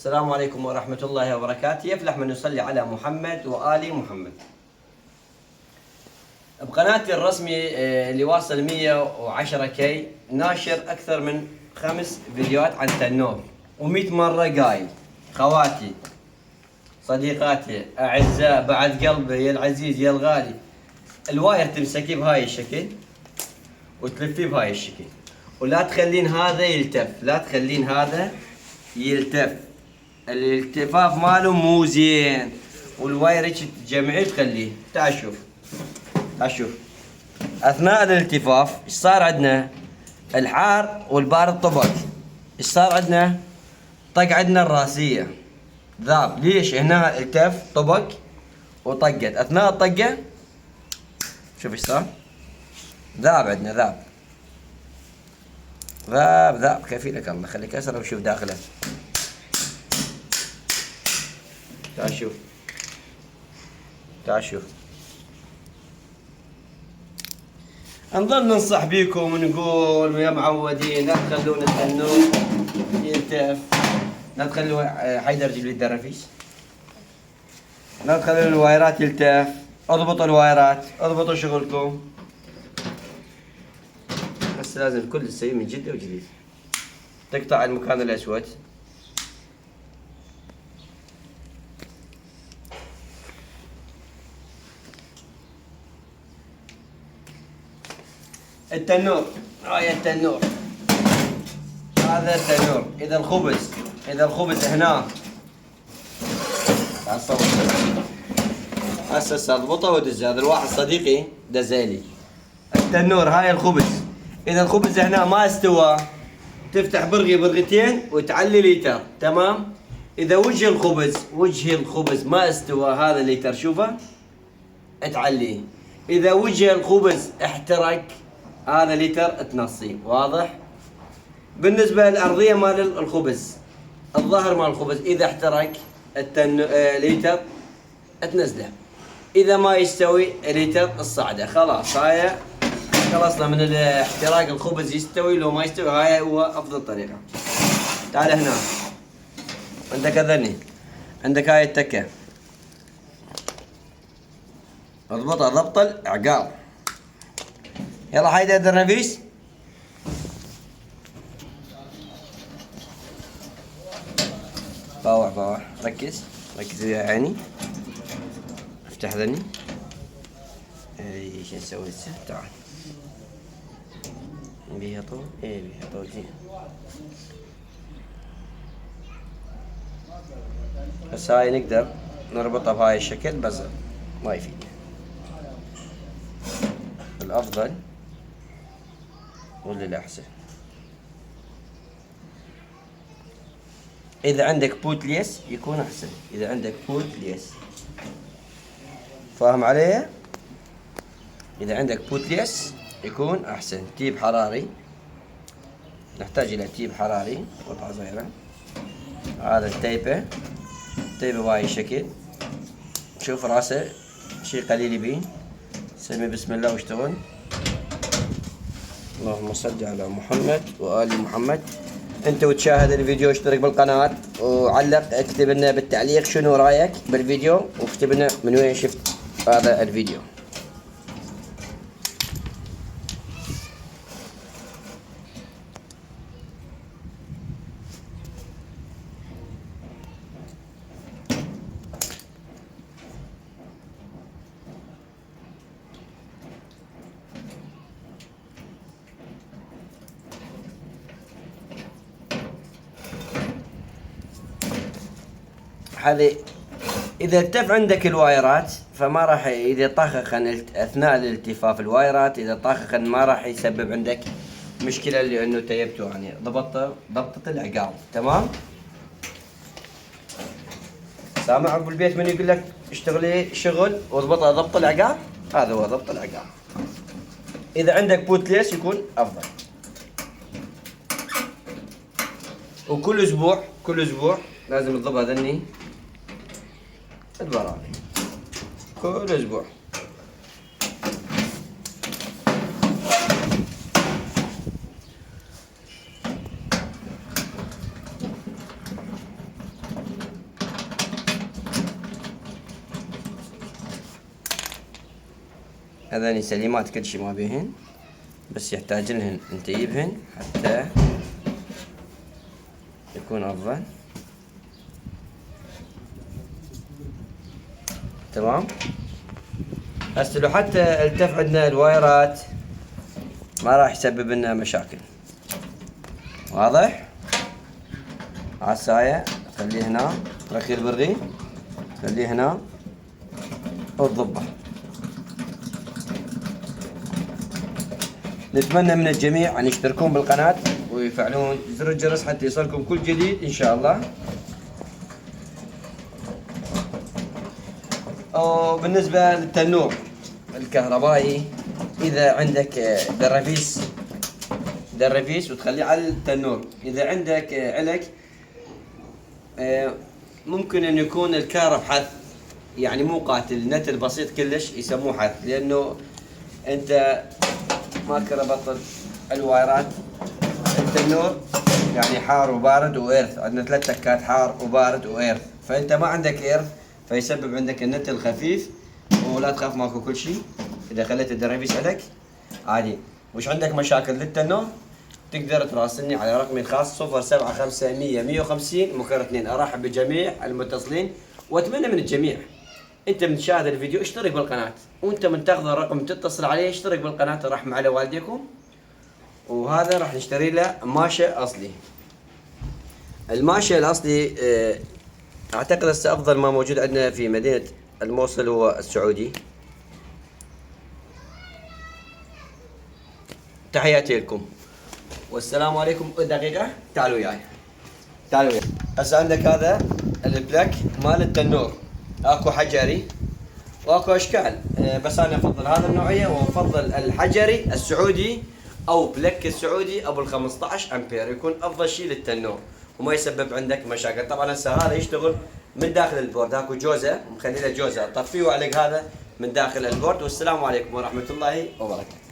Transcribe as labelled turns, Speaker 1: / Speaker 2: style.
Speaker 1: السلام عليكم ورحمة الله وبركاته. يفلح من يصلي على محمد وآل محمد. بقناتي الرسمي اللي واصل 110 كي ناشر أكثر من 5 فيديوهات عن تنور، و100 مرة قايل خواتي صديقاتي أعزاء بعد قلبي يا العزيز يا الغالي، الواير تمسكيه بهاي الشكل وتلفيه بهاي الشكل، ولا تخلين هذا يلتف، لا تخلين هذا يلتف، الالتفاف ماله مو زين، والواير هيك تجمعيه تخليه. تعال شوف، تعال شوف اثناء الالتفاف ايش صار عندنا؟ الحار والبارد طبق. ايش صار عندنا؟ طق عندنا الراسيه ذاب. ليش؟ هنا التف طبق وطقت. اثناء الطقه شوف ايش صار؟ ذاب عندنا، ذاب كفيلك الله. خليك اسرع وشوف داخله. تعال شوف، تعال شوف. نظل ننصح بيكم ونقول يا معودين لا تخلون التنور يلتف، لا تخلوا حيدر جيب لي الدرافيش، لا تخلون الوايرات يلتف، اضبطوا الوايرات، اضبطوا شغلكم. بس لازم الكل تسويه من جدة وجديد. تقطع المكان الأسود، التنور، هاي التنور، هذا التنور. إذا الخبز هنا هسه اضبطه ودز. هذا الواحد صديقي دزالي التنور، هاي الخبز. إذا الخبز هنا ما استوى تفتح برغتين وتعلي ليتر، تمام؟ إذا وجه الخبز ما استوى هذا الليتر شوفه تعليه. إذا وجه الخبز احترق هذا لتر تنصيه، واضح؟ بالنسبة للأرضية مال الخبز، الظهر مال الخبز إذا احترق لتر تنزله. إذا ما يستوي لتر الصعدة. خلاص هاي خلصنا من الاحتراق. الخبز يستوي لو ما يستوي، هاي هو أفضل طريقة. تعال هنا عندك أذني، عندك هاي التكة، اضبطها ضبط العقال. يلا حيدر درنفيس. باوع ركز ويا عيني. افتح ذني. ايش نسوي هسه؟ تعال بيها طول. بيها طول زين. هسه هاي نقدر نربطها بهاي الشكل، بس ما يفيد. الافضل واللي الأحسن إذا عندك بوتليس يكون أحسن. إذا عندك بوتليس، فاهم علي؟ إذا عندك بوتليس يكون أحسن. تيب حراري، نحتاج إلى تيب حراري قطعة صغيرة. هذا التيبة بهاي الشكل. شوف راسه شي قليل يبين. سمي بسم الله واشتغل. اللهم صل على محمد وآل محمد. انت وتشاهد الفيديو اشترك بالقناة وعلق، اكتب لنا بالتعليق شنو رايك بالفيديو، واكتب لنا من وين شفت هذا الفيديو. هذه إذا التف عندك الوايرات فما راح، إذا طخخن أثناء الالتفاف الوايرات، إذا طخخن ما راح يسبب عندك مشكلة، لأنه تيبته يعني ضبطة العقال. تمام؟ سامع أبو البيت من يقول لك اشتغلي شغل واضبطها ضبط العقال؟ هذا هو ضبط العقال. إذا عندك بوتليس يكون أفضل. وكل أسبوع لازم تضبها ذني البراغي، كل أسبوع. هذاني سليمات كل شي ما بيهن، بس يحتاج لهن نطيبهن حتى يكون أفضل. تمام. هسه لو حتى التف عندنا الوايرات ما راح يسبب لنا مشاكل. واضح؟ عساية خليه هنا، رخي البرغي خليه هنا وتضبه. نتمنى من الجميع أن يشتركون بالقناة ويفعلون زر الجرس حتى يصلكم كل جديد إن شاء الله. وبالنسبة للتنور الكهربائي، إذا عندك درفيس وتخليه على التنور، إذا عندك علك ممكن أن يكون الكهرب حث، يعني مو قاتل، نتل بسيط كلش يسموه حث، لأنه أنت ما كربط الوايرات. التنور يعني حار وبارد وإيرث، عندنا 3 تكات حار وبارد وإيرث، فأنت ما عندك إيرث فيسبب عندك النتل خفيف. ولا تخاف ماكو كل شيء، إذا خليت الدرافيس عليك عادي. وش عندك مشاكل للتنور تقدر تراسلني على رقمي الخاص 075 100 150 مكرر 2. ارحب بجميع المتصلين، واتمنى من الجميع انت من تشاهد الفيديو اشترك بالقناه، وانت من تاخذ الرقم تتصل عليه اشترك بالقناه، الرحمه على والديكم. وهذا راح نشتري له ماشة اصلي. الماشة الاصلي اعتقد هسه افضل ما موجود عندنا في مدينه الموصل هو السعودي. تحياتي لكم والسلام عليكم. دقيقة تعالوا وياي، تعالوا وياي. هسه عندك هذا البلاك مال التنور، اكو حجري واكو اشكال، بس انا افضل هذا النوعية، وافضل الحجري السعودي او بلاك السعودي ابو ال 15 امبير، يكون افضل شيء للتنور وما يسبب عندك مشاكل. طبعا هسه هذا يشتغل من داخل البورد، اكو جوزة مخلي له جوزة، طفيه وعلق هذا من داخل البورد. والسلام عليكم ورحمة الله وبركاته.